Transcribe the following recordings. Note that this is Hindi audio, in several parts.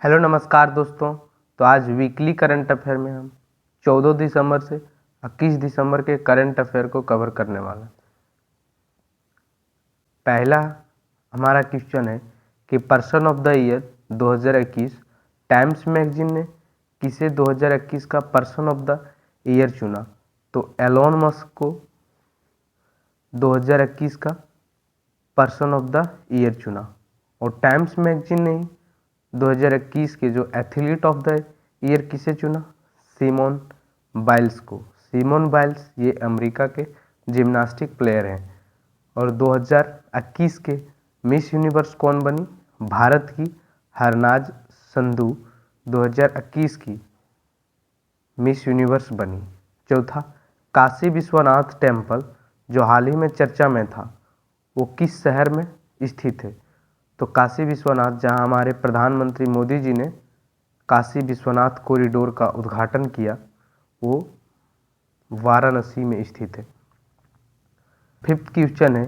हेलो नमस्कार दोस्तों। तो आज वीकली करंट अफेयर में हम 14 दिसंबर से 21 दिसंबर के करंट अफेयर को कवर करने वाला हैं। पहला हमारा क्वेश्चन है कि person of the year 2021 times magazine ने किसे 2021 का पर्सन ऑफ द ईयर चुना। तो एलोन मस्क को 2021 का पर्सन ऑफ द ईयर चुना। और टाइम्स मैगजीन ने 2021 के जो एथलीट ऑफ द ईयर किसे चुना, सिमोन बाइल्स को। सिमोन बाइल्स ये अमेरिका के जिम्नास्टिक प्लेयर हैं। और 2021 के मिस यूनिवर्स कौन बनी, भारत की हरनाज संधू 2021 की मिस यूनिवर्स बनी। चौथा, काशी विश्वनाथ टेम्पल जो हाल ही में चर्चा में था वो किस शहर में स्थित है। तो काशी विश्वनाथ, जहां हमारे प्रधानमंत्री मोदी जी ने काशी विश्वनाथ कॉरिडोर का उद्घाटन किया, वो वाराणसी में स्थित है। फिफ्थ क्वेश्चन है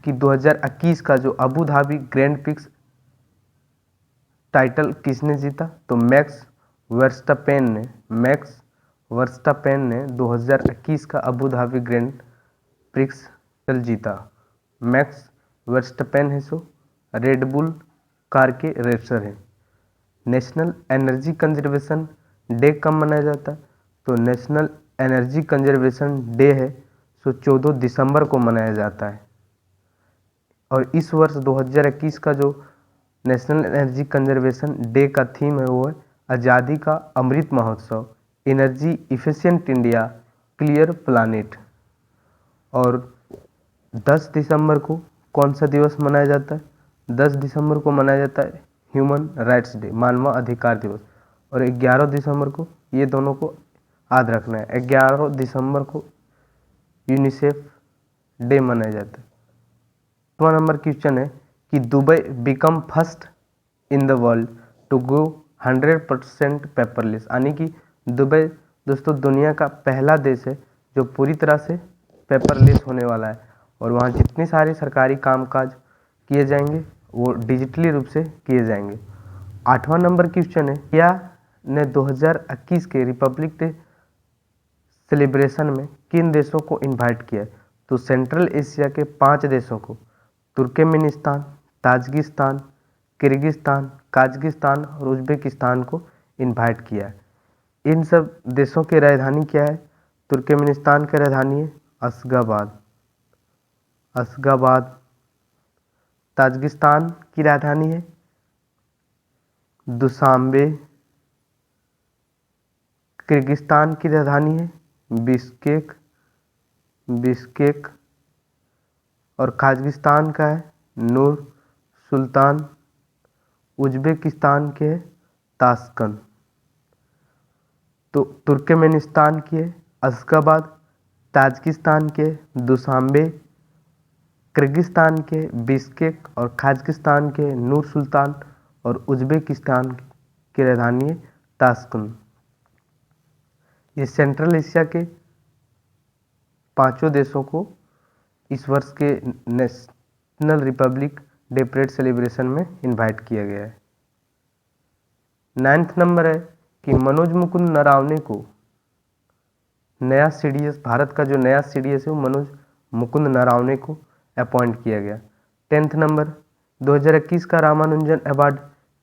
कि 2021 का जो Abu Dhabi grand prix title किसने जीता। तो मैक्स वर्स्टापेन ने 2021 का Abu Dhabi grand prix title जीता। मैक्स वर्स्टापेन है सो रेडबुल कार के रेसर हैं। नेशनल एनर्जी कंजर्वेशन डे कब मनाया जाता है। तो नेशनल एनर्जी कंजर्वेशन डे है सो 14 दिसंबर को मनाया जाता है। और इस वर्ष 2021 का जो नेशनल एनर्जी कंजर्वेशन डे का थीम है वो है आज़ादी का Amrit Mahotsav, energy efficient India, clear planet. और 10 दिसंबर को कौन सा दिवस मनाया जाता है। 10 दिसंबर को मनाया जाता है ह्यूमन राइट्स डे, मानव अधिकार दिवस। और 11 दिसंबर को, ये दोनों को याद रखना है, 11 दिसंबर को यूनिसेफ डे मनाया जाता है। 2 नंबर क्वेश्चन है कि Dubai become first in the world to go 100% paperless, यानी कि दुबई दोस्तों दुनिया का पहला देश है जो पूरी तरह से पेपरलेस होने वाला है। और वहाँ जितने सारे सरकारी कामकाज किए जाएंगे वो डिजिटली रूप से किए जाएंगे। 8वां नंबर क्वेश्चन है, इंडिया ने 2021 के रिपब्लिक डे सेलिब्रेशन में किन देशों को इनवाइट किया है। तो सेंट्रल एशिया के 5 देशों को, तुर्कमेनिस्तान, ताजिकिस्तान, किर्गिस्तान, काजाकिस्तान और उज्बेकिस्तान को इनवाइट किया है। इन सब देशों की राजधानी क्या है। तुर्कमेनिस्तान की राजधानी है अशगाबाद। ताजिकिस्तान की राजधानी है दुशांबे। किर्गिस्तान की राजधानी है बिश्केक। और काजाकिस्तान का है नूर सुल्तान। उज्बेकिस्तान के है ताशकंद। तो तुर्कमेनिस्तान की है अशगाबाद, ताजिकिस्तान के दुशांबे, किर्गिस्तान के बिश्केक और काजाकिस्तान के नूर सुल्तान और उज्बेकिस्तान की राजधानी है ताशकंद। ये सेंट्रल एशिया के 5 देशों को इस वर्ष के national Republic day parade celebration में इनवाइट किया गया है। 9th नंबर है कि मनोज मुकुंद नरावने को नया सीडीएस, भारत का जो नया सीडीएस है वो मनोज मुकुंद नरावने को अपॉइंट किया गया। 10th नंबर, 2021 का रामानुजन अवार्ड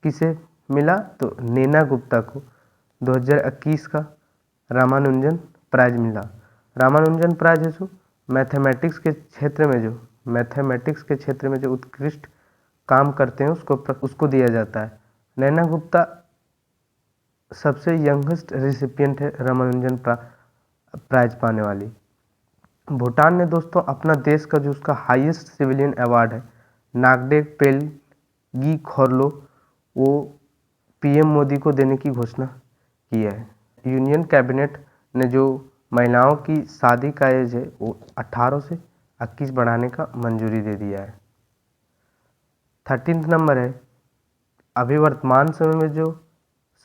किसे मिला। तो नैना गुप्ता को 2021 का रामानुजन प्राइज मिला। रामानुजन प्राइज है सो मैथमेटिक्स के क्षेत्र में जो उत्कृष्ट काम करते हैं उसको दिया जाता है। नैना गुप्ता सबसे यंगेस्ट रिसिपिएंट है रामानुजन प्राइज पाने वाली। भूटान ने दोस्तों अपना देश का जो उसका हाईएस्ट सिविलियन अवार्ड है नागडेक पेलगी खोरलो, वो पीएम मोदी को देने की घोषणा की है। यूनियन कैबिनेट ने जो महिलाओं की शादी का एज है वो 18 से 21 बढ़ाने का मंजूरी दे दिया है। 13th नंबर है, अभी वर्तमान समय में जो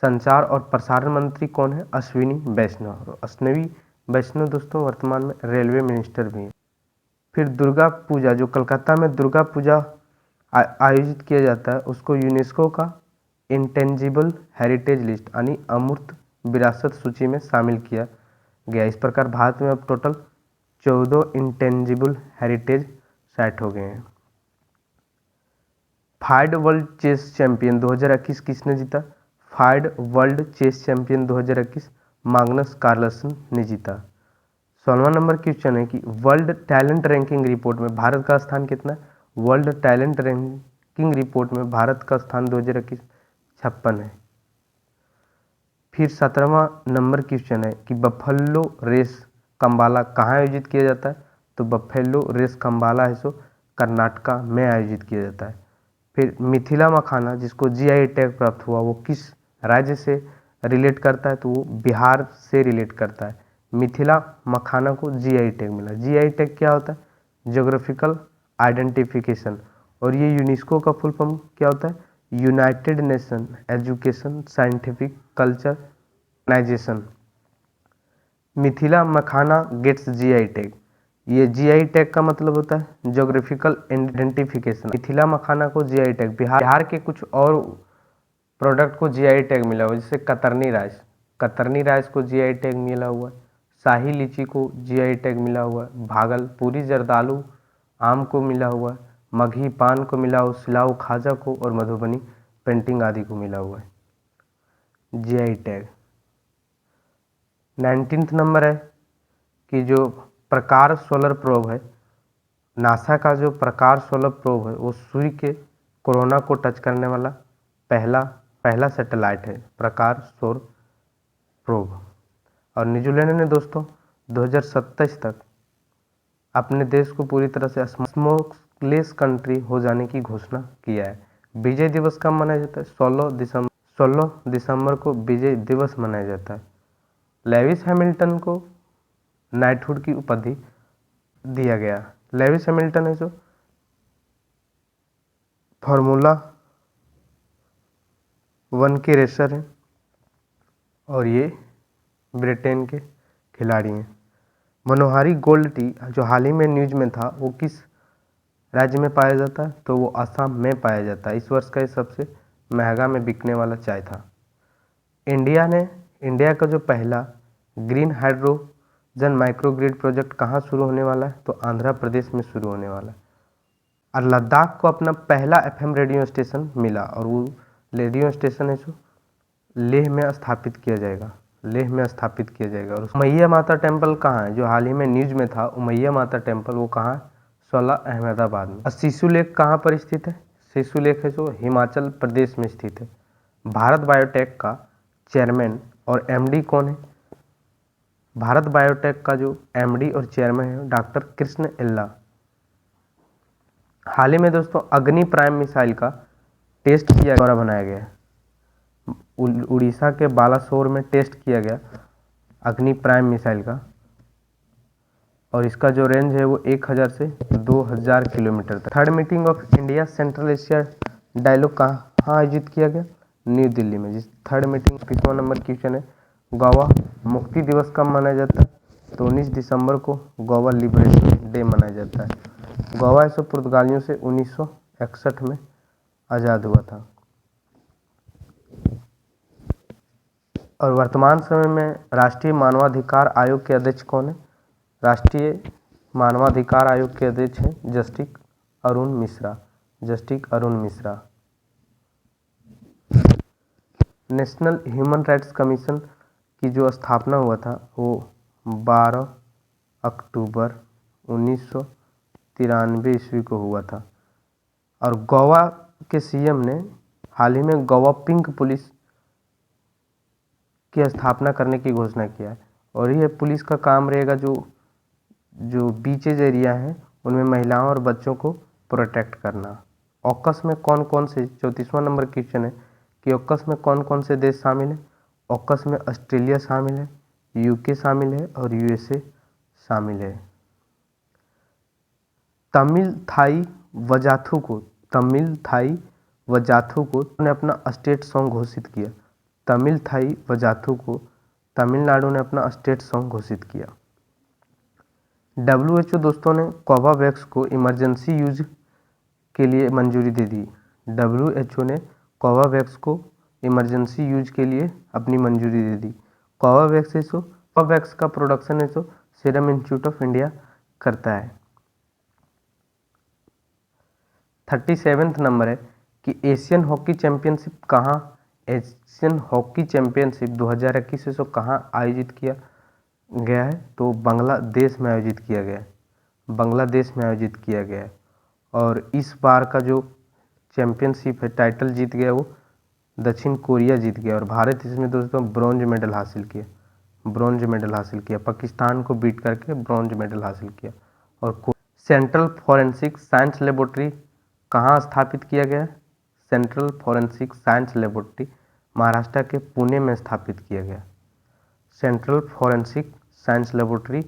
संचार और प्रसारण मंत्री कौन है, अश्विनी वैष्णव। अश्विनी वैष्णव दोस्तों वर्तमान में रेलवे मिनिस्टर भी हैं। फिर दुर्गा पूजा, जो कलकत्ता में दुर्गा पूजा आयोजित किया जाता है, उसको यूनेस्को का इंटेंजिबल हेरिटेज लिस्ट यानी अमूर्त विरासत सूची में शामिल किया गया। इस प्रकार भारत में अब टोटल 14 इंटेंजिबल हेरिटेज साइट हो गए हैं। फाइड वर्ल्ड चेस चैंपियन 2021 किसने जीता? FIDE world chess champion 2021 Magnus Carlsen ने जीता। 16वां नंबर क्वेश्चन है कि वर्ल्ड टैलेंट रैंकिंग रिपोर्ट में भारत का स्थान कितना है? वर्ल्ड टैलेंट रैंकिंग रिपोर्ट में भारत का स्थान 2021 56 है। फिर 17वां नंबर क्वेश्चन है कि बफेलो रेस कंबाला कहाँ आयोजित किया जाता है? तो बफेलो रेस कंबाला है सो कर्नाटका में आयोजित किया जाता है। फिर मिथिला मखाना जिसको जीआई टैग प्राप्त हुआ वो किस राज्य से रिलेट करता है? तो वो बिहार से रिलेट करता है। मिथिला मखाना को जीआई टैग मिला। जीआई टैग क्या होता है? Geographical identification. और ये यूनेस्को का फुल फॉर्म क्या होता है? United Nation Education Scientific Culture Organisation. Mithila makhana gets GI tag. ये जीआई टैग का मतलब होता है ज्योग्राफिकल आइडेंटिफिकेशन। मिथिला मखाना को जीआई टैग, बिहार के कुछ और प्रोडक्ट को जीआई टैग मिला हुआ है, जैसे कतरनी राइस को जीआई टैग मिला हुआ है, शाही लीची को जीआई टैग मिला हुआ है, भागलपुरी जर्दालू आम को मिला हुआ है, मगही पान को मिला हुआ, सिलाऊ खाजा को और मधुबनी पेंटिंग आदि को मिला हुआ है जीआई टैग। 19वां नंबर है कि जो प्रकार सोलर प्रोब है, नासा का जो प्रकार सोलर प्रोब है वो सूर्य के कोरोना को टच करने वाला पहला सैटेलाइट है, प्रकार सोलर प्रोब। और न्यूजीलैंड ने दोस्तों 2027 तक अपने देश को पूरी तरह से स्मोकलेस कंट्री हो जाने की घोषणा किया है। विजय दिवस कब मनाया जाता है? 16 दिसंबर को विजय दिवस मनाया जाता है। लेविस हैमिल्टन को नाइटहुड की उपाधि दिया गया। लेविस हैमिल्टन है जो फार्मूला 1 के रेसर हैं और ये ब्रिटेन के खिलाड़ी हैं। मनोहारी गोल्ड टी जो हाल ही में न्यूज में था वो किस राज्य में पाया जाता है? तो वो असम में पाया जाता है। इस वर्ष का ये सबसे महंगा में बिकने वाला चाय था। इंडिया का जो पहला ग्रीन हाइड्रोजन माइक्रोग्रिड प्रोजेक्ट कहाँ शुरू होने वाला है? तो आंध्र प्रदेश में शुरू होने वाला है। और लद्दाख को अपना पहला एफएम रेडियो स्टेशन मिला और वो रेडियो स्टेशन है जो लेह में स्थापित किया जाएगा। और उमैया माता टेम्पल कहाँ है? जो हाल ही में न्यूज में था उमैया माता टेम्पल, वो कहाँ है? 16 अहमदाबाद में। और शिशु लेक कहाँ पर स्थित है? शिशु लेक है जो हिमाचल प्रदेश में स्थित है। भारत बायोटेक का चेयरमैन और एमडी कौन है? भारत बायोटेक का जो एमडी और चेयरमैन है डॉक्टर कृष्ण एल्ला। हाल ही में दोस्तों अग्नि प्राइम मिसाइल का टेस्ट किया द्वारा बनाया गया है। उड़ीसा के बालासोर में टेस्ट किया गया अग्नि प्राइम मिसाइल का और इसका जो रेंज है वो 1000 से 2000 किलोमीटर तक। Third meeting of India Central Asia Dialogue कहाँ आयोजित किया गया? न्यू दिल्ली में। जिस थर्ड मीटिंग 20वां नंबर क्वेश्चन है गोवा मुक्ति दिवस कब मनाया जाता है? तो 19 दिसंबर को गोवा लिबरेशन डे मनाया जाता है। गोवा ऐसे पुर्तगालियों से 1961 में आज़ाद हुआ था। और वर्तमान समय में राष्ट्रीय मानवाधिकार आयोग के अध्यक्ष कौन है? राष्ट्रीय मानवाधिकार आयोग के अध्यक्ष हैं justice Arun Mishra. National human rights commission की जो स्थापना हुआ था वो 12 अक्टूबर 1993 ईस्वी को हुआ था। और गोवा के सीएम ने हाल ही में गोवा पिंक पुलिस की स्थापना करने की घोषणा किया है। और यह पुलिस का काम रहेगा जो बीचेज एरिया है उनमें महिलाओं और बच्चों को प्रोटेक्ट करना। ऑकस में कौन कौन से 34वां नंबर क्वेश्चन है कि ऑकस में कौन कौन से देश शामिल हैं? ऑकस में ऑस्ट्रेलिया शामिल है, यूके शामिल है और यूएसए शामिल है। तमिल थाई वजाथु को ने अपना स्टेट सॉन्ग घोषित किया। तमिल थाई वजाथु को तमिलनाडु ने अपना स्टेट सॉन्ग घोषित किया। WHO दोस्तों ने कोवावैक्स को इमरजेंसी यूज के लिए मंजूरी दे दी। WHO ने कोवावैक्स को इमरजेंसी यूज के लिए अपनी मंजूरी दे दी। कोवावैक्स का production serum institute of India करता है। 37वां नंबर है कि एशियन हॉकी चैंपियनशिप 2021 कहाँ आयोजित किया गया है? तो बांग्लादेश में आयोजित किया गया है। बांग्लादेश में आयोजित किया गया है। और इस बार का जो चैंपियनशिप है, टाइटल जीत गया वो दक्षिण कोरिया जीत गया, और भारत इसमें दोस्तों ब्रॉन्ज मेडल हासिल किया। पाकिस्तान को बीट करके ब्रॉन्ज मेडल हासिल किया। और सेंट्रल फॉरेंसिक साइंस लेबोरेटरी कहाँ स्थापित किया गया? Central forensic science laboratory Maharashtra के पुणे में स्थापित किया गया। Central forensic science laboratory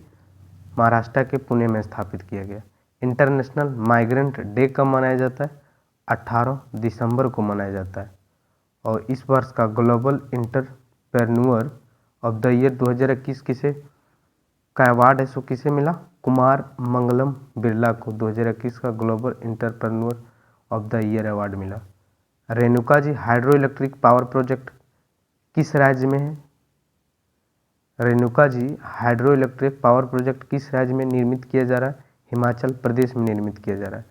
Maharashtra के पुणे में स्थापित किया गया। इंटरनेशनल माइग्रेंट डे कब मनाया जाता है? 18 दिसंबर को मनाया जाता है। और इस वर्ष का global entrepreneur of the year 2021 का अवार्ड है सो किसे मिला? कुमार मंगलम बिरला को 2021 का global entrepreneur of the year award मिला। Renuka ji hydro electric power project किस राज्य में है? Renuka ji hydro electric power project किस राज्य में निर्मित किया जा रहा है? हिमाचल प्रदेश में निर्मित किया जा रहा है।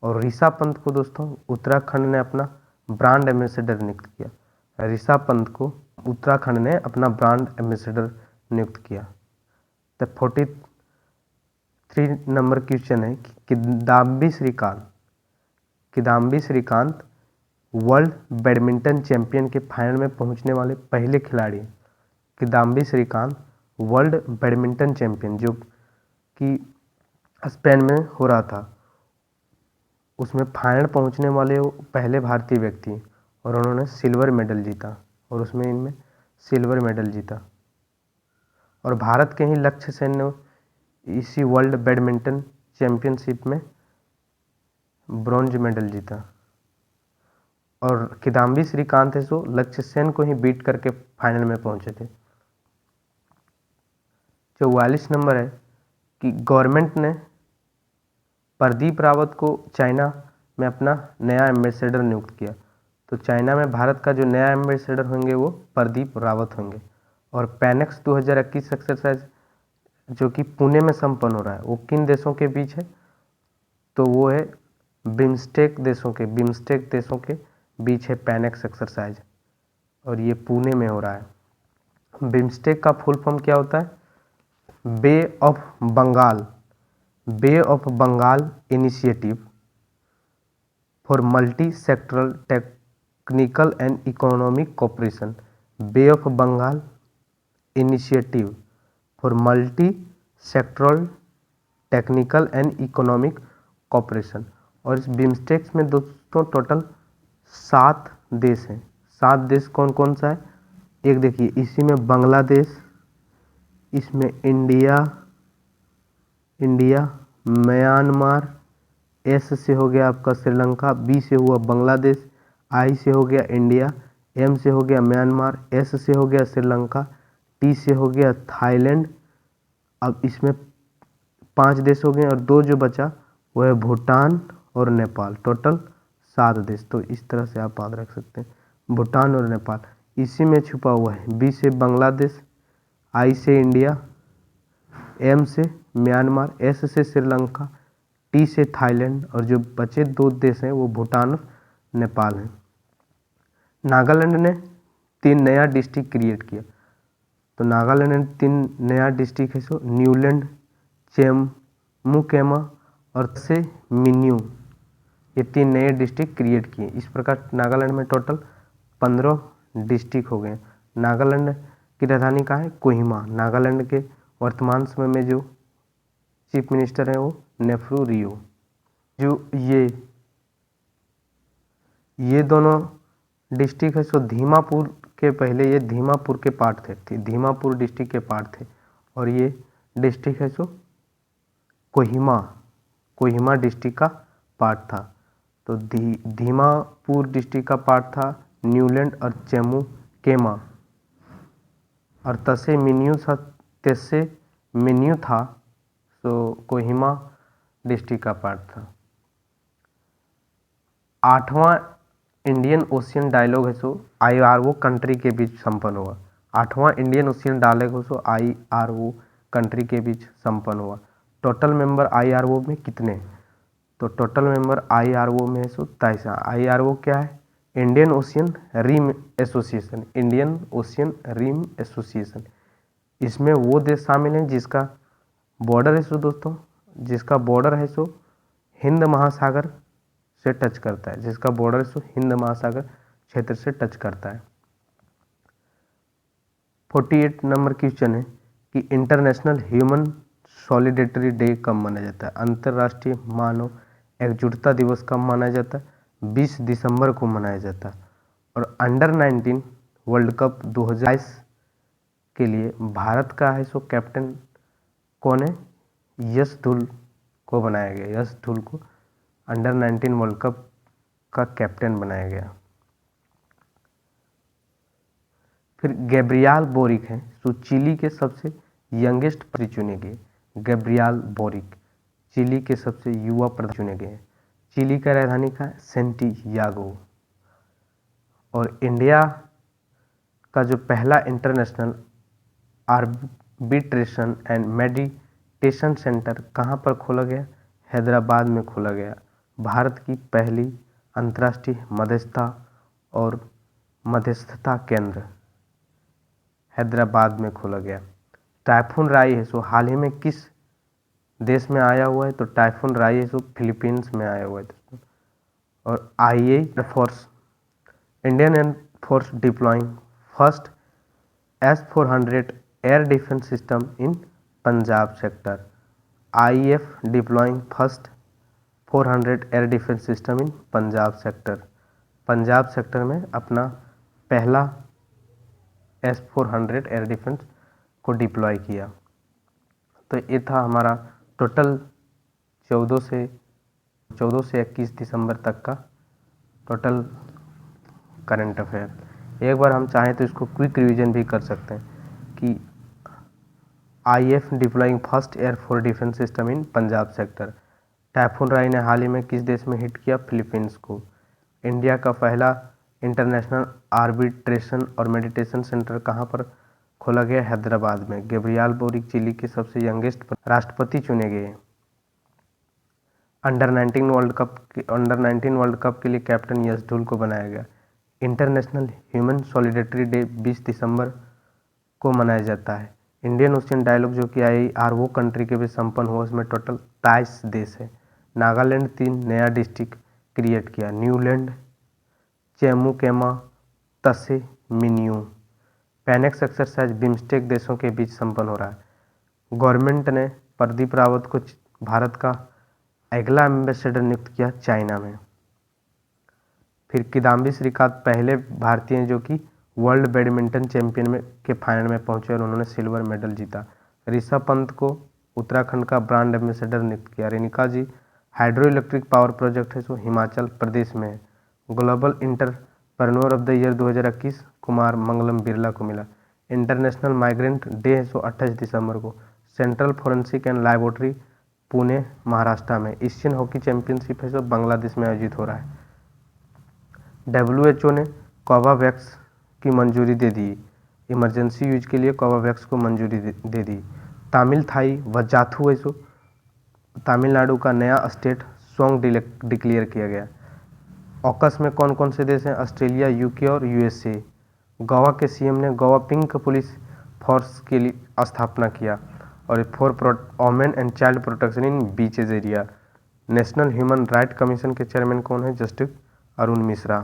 और ऋषा पंत को दोस्तों उत्तराखंड ने अपना ब्रांड एम्बेसडर नियुक्त किया। ऋषा पंत को उत्तराखंड ने अपना ब्रांड एम्बेसडर नियुक्त किया। तो 43 नंबर क्वेश्चन है कि Kidambi Srikanth world badminton champion के फाइनल में पहुंचने वाले पहले खिलाड़ी हैं। Kidambi Srikanth world badminton champion जो कि स्पेन में हो रहा था, उसमें फाइनल पहुंचने वाले वो पहले भारतीय व्यक्ति हैं, और उन्होंने सिल्वर मेडल जीता, और उसमें इनमें सिल्वर मेडल जीता। और भारत के ही लक्ष्य सेन ने इसी वर्ल्ड बैडमिंटन चैंपियनशिप में ब्रॉन्ज मेडल जीता। और किदाम्बी श्रीकांत है सो लक्ष्य सेन को ही बीट करके फाइनल में पहुंचे थे। 44 नंबर है कि गवर्नमेंट ने प्रदीप रावत को चाइना में अपना नया एम्बेसडर नियुक्त किया। तो चाइना में भारत का जो नया एम्बेसडर होंगे वो प्रदीप रावत होंगे। और पैनेक्स 2021 एक्सरसाइज जो कि पुणे में संपन्न हो रहा है वो किन देशों के बीच है? तो वो है बिम्स्टेक देशों के बीच है पैनेक्स एक्सरसाइज, और ये पुणे में हो रहा है। बिम्स्टेक का फुल फॉर्म क्या होता है? Bay of Bengal Initiative for Multi Sectoral Technical and Economic Cooperation. Bay of Bengal Initiative for Multi Sectoral Technical and Economic Cooperation. और इस बिम्स्टेक्स में दोस्तों टोटल 7 देश हैं। 7 देश कौन कौन सा है? एक देखिए, इसी में बांग्लादेश, इसमें इंडिया, म्यांमार, एस से हो गया आपका श्रीलंका, बी से हुआ बांग्लादेश, आई से हो गया इंडिया, एम से हो गया म्यांमार, एस से हो गया श्रीलंका, टी से हो गया थाईलैंड। अब इसमें 5 देश हो गए, और 2 जो बचा वो है भूटान और नेपाल। टोटल 7 देश। तो इस तरह से आप याद रख सकते हैं, भूटान और नेपाल इसी में छुपा हुआ है। बी से बांग्लादेश, आई से इंडिया, एम से म्यांमार, एस से श्रीलंका, टी से थाईलैंड, और जो बचे 2 देश हैं वो भूटान और नेपाल हैं। नागालैंड ने 3 नया डिस्ट्रिक्ट क्रिएट किया। तो नागालैंड ने 3 नया डिस्ट्रिक्ट है सो न्यूलैंड, चेमुकेमा और से मिन्यू, ये 3 नए डिस्ट्रिक्ट क्रिएट किए। इस प्रकार नागालैंड में टोटल 15 डिस्ट्रिक्ट हो गए। नागालैंड की राजधानी कहाँ है? कोहिमा। नागालैंड के वर्तमान समय में जो चीफ मिनिस्टर हैं वो नेफ्रू रियो। जो ये दोनों डिस्ट्रिक्ट है सो धीमापुर के पहले ये धीमापुर के पार्ट थे, धीमापुर डिस्ट्रिक्ट के पार्ट थे, और ये डिस्ट्रिक्ट है सो कोहिमा डिस्ट्रिक्ट का पार्ट था। तो धीमापुर डिस्ट्रिक्ट का पार्ट था न्यूलैंड और चेमुकेमा, और तसे मिन्यू था तो कोहिमा डिस्ट्रिक्ट का पार्ट था। 8वां इंडियन ओशियन डायलॉग है सो IRO कंट्री के बीच संपन्न हुआ। 8वां इंडियन ओशियन डायलॉग है सो IRO कंट्री के बीच संपन्न हुआ। टोटल मेंबर IRO में कितने? तो टोटल मेंबर IRO में है सो 23। IRO क्या है? Indian Ocean Rim Association. Indian Ocean Rim Association. इसमें वो देश शामिल हैं जिसका बॉर्डर है सो दोस्तों, जिसका बॉर्डर है सो हिंद महासागर से टच करता है, जिसका बॉर्डर सो हिंद महासागर क्षेत्र से टच करता है। 48 नंबर क्वेश्चन है कि इंटरनेशनल ह्यूमन सॉलिडेरिटी डे कब मनाया जाता है? अंतर्राष्ट्रीय मानव एकजुटता दिवस कब मनाया जाता है? 20 दिसंबर को मनाया जाता है। और अंडर 19 वर्ल्ड कप 2022 के लिए भारत का है सो कैप्टन कौन है? यश धुल को बनाया गया। यश धुल को अंडर 19 वर्ल्ड कप का कैप्टन बनाया गया। फिर गैब्रियल बोरिक है सो चिली के सबसे यंगेस्ट प्रधानमंत्री चुने गए। गैब्रियल बोरिक चिली के सबसे युवा प्रधानमंत्री चुने गए। चिली का राजधानी का सेंटियागो। और इंडिया का जो पहला international arbitration and meditation centre कहाँ पर खोला गया? हैदराबाद में खोला गया। भारत की पहली अंतर्राष्ट्रीय मध्यस्थता केंद्र हैदराबाद में खोला गया। टाइफून राई है सो हाल ही में किस देश में आया हुआ है? तो टाइफून राई है सो फिलीपींस में आया हुआ है। और air force Indian air force deploying first S-400 air defence system in Punjab sector. IAF deploying first 400 air defence system in Punjab sector. Punjab sector में अपना पहला S-400 एयर डिफेंस को डिप्लॉय किया। तो ये था हमारा टोटल 14 से 21 दिसंबर तक का टोटल करंट अफेयर। एक बार हम चाहें तो इसको क्विक रिवीजन भी कर सकते हैं कि IAF deploying first air force defence system in Punjab sector. Typhoon राई ने हाल ही में किस देश में हिट किया? फिलीपींस को। इंडिया का पहला इंटरनेशनल आर्बिट्रेशन और मेडिटेशन सेंटर कहाँ पर खोला गया? हैदराबाद में। गैब्रियल बोरिक चिली के सबसे यंगेस्ट राष्ट्रपति चुने गए। अंडर 19 वर्ल्ड कप के लिए कैप्टन यश धुल को बनाया गया। इंटरनेशनल ह्यूमन सॉलिडेरिटी डे 20 दिसंबर को मनाया जाता है। इंडियन ओशियन डायलॉग जो कि IRO कंट्री के भी संपन्न हुआ, उसमें टोटल 23 देश है। नागालैंड 3 नया डिस्ट्रिक्ट क्रिएट किया। न्यूलैंड चेमुकेमा तसे मिनियू। पैनेक्स एक्सरसाइज बिम्स्टेक देशों के बीच संपन्न हो रहा है। गवर्नमेंट ने प्रदीप रावत को भारत का अगला एम्बेसडर नियुक्त किया चाइना में। फिर किदाम्बी श्रीकांत पहले भारतीय जो कि वर्ल्ड बैडमिंटन चैंपियन में के फाइनल में पहुंचे और उन्होंने सिल्वर मेडल जीता। ऋषभ पंत को उत्तराखंड का ब्रांड एम्बेसडर नियुक्त किया। Renuka ji hydro electric power project है सो हिमाचल प्रदेश में है। Global entrepreneur of the year 2021 Kumar Mangalam Birla को मिला। इंटरनेशनल माइग्रेंट डे है सो 28 दिसंबर को। Central forensic and laboratory Pune Maharashtra में। एशियन हॉकी चैंपियनशिप है सो बांग्लादेश में आयोजित हो रहा है। WHO ने कोवावैक्स की मंजूरी दे दी। इमरजेंसी यूज के लिए कोवावैक्स को मंजूरी दे दी। तमिल थाई वजाथु ऐसो तमिलनाडु का नया स्टेट सॉन्ग डिक्लेयर किया गया। ऑकस में कौन कौन से देश हैं? ऑस्ट्रेलिया, UK और USA। गोवा के CM ने गोवा पिंक पुलिस फोर्स के लिए स्थापना किया। और for women and child protection in beaches area. National human right commission के चेयरमैन कौन है? जस्टिस अरुण मिश्रा।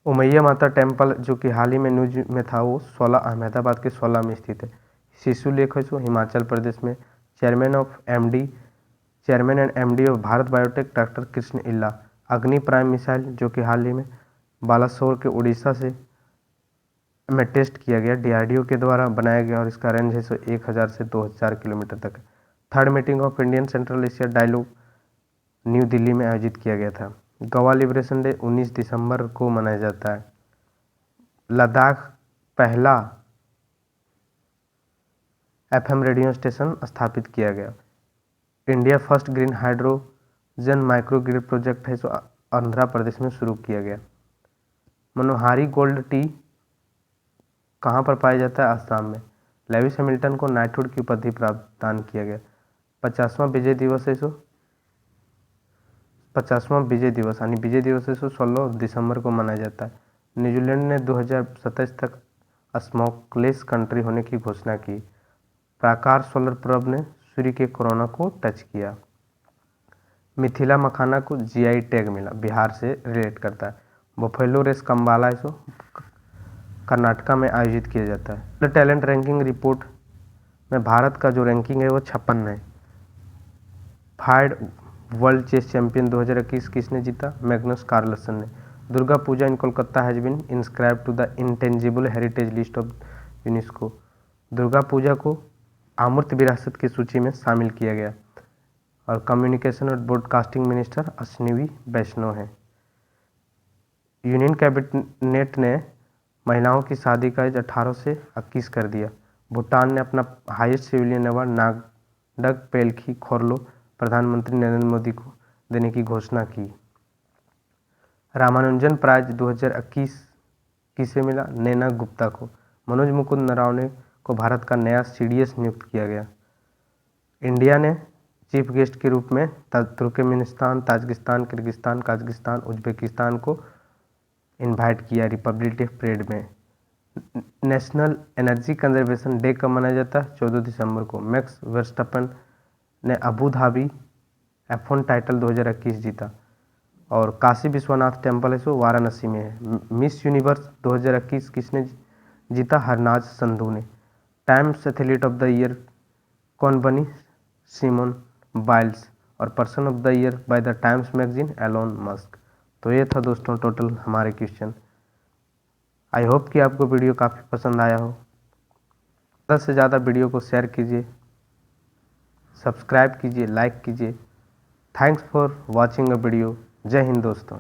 उमैया माता टेम्पल जो कि हाल ही में न्यूज में था, वो 16 अहमदाबाद के 16 में स्थित है। शिशु लेख है जो हिमाचल प्रदेश में। Chairman and MD of Bharat biotech doctor Krishna इल्ला। अग्नि प्राइम मिसाइल जो कि हाल ही में बालासोर के उड़ीसा से में टेस्ट किया गया, DRDO के द्वारा बनाया गया और इसका रेंज है सो 1000 से 2000 किलोमीटर तक है। Third meeting of Indian Central Asia Dialogue New Delhi में आयोजित किया गया था। गोवा लिबरेशन डे 19 दिसंबर को मनाया जाता है। लद्दाख पहला FM रेडियो स्टेशन स्थापित किया गया। India first green hydrogen micro grid project है सो आंध्र प्रदेश में शुरू किया गया। मनोहारी गोल्ड टी कहाँ पर पाया जाता है? असम में। लेविस हैमिल्टन को नाइटहुड की उपाधि प्रदान किया गया। 50वां विजय दिवस है 50वां विजय दिवस यानी विजय दिवस है 16 दिसंबर को मनाया जाता है। न्यूजीलैंड ने 2027 तक स्मोकलेस कंट्री होने की घोषणा की। प्राकार सोलर पर्व ने सूर्य के कोरोना को टच किया। मिथिला मखाना को जीआई टैग मिला, बिहार से रिलेट करता है। बफेलो रेस कंबाला कर्नाटका में आयोजित किया जाता है। द टैलेंट रैंकिंग रिपोर्ट में भारत का जो रैंकिंग है वो 56 है। फाइड वर्ल्ड चेस चैंपियन 2021 किसने जीता? मैग्नस कार्लसन ने। Durga Puja in Kolkata has been inscribe to the intangible heritage list of UNESCO. Durga Puja को अमूर्त विरासत की सूची में शामिल किया गया। और कम्युनिकेशन और ब्रॉडकास्टिंग मिनिस्टर अश्विनी वैष्णव हैं। यूनियन कैबिनेट ने महिलाओं की शादी का एज 18 से 21 कर दिया। भूटान ने अपना हाईएस्ट सिविलियन अवार्ड नागडक पेलखी खोरलो प्रधानमंत्री नरेंद्र मोदी को देने की घोषणा की। रामानुजन प्राइज 2021 किसे मिला? नैना गुप्ता को। मनोज मुकुंद नरवणे को भारत का नया सीडीएस नियुक्त किया गया। इंडिया ने चीफ गेस्ट के रूप में Turkmenistan, Tajikistan, Kyrgyzstan, Kazakhstan, Uzbekistan को इनवाइट किया रिपब्लिक डे परेड में। नेशनल एनर्जी कंजर्वेशन डे कब मनाया जाता है? 14 दिसंबर को। मैक्स वर्स्टैपेन ने अबू धाबी F1 टाइटल 2021 जीता। और काशी विश्वनाथ टेम्पल है सो वाराणसी में है। मिस यूनिवर्स 2021 किसने जीता? हरनाज संधू ने। Times athlete of the year कौन बनी? Simone Biles. और person of the year by the Times magazine Elon Musk. तो ये था दोस्तों टोटल हमारे क्वेश्चन। आई होप कि आपको वीडियो काफ़ी पसंद आया हो। ज़्यादा से ज़्यादा वीडियो को शेयर कीजिए, सब्सक्राइब कीजिए, लाइक कीजिए। Thanks for watching a video. जय हिंद दोस्तों।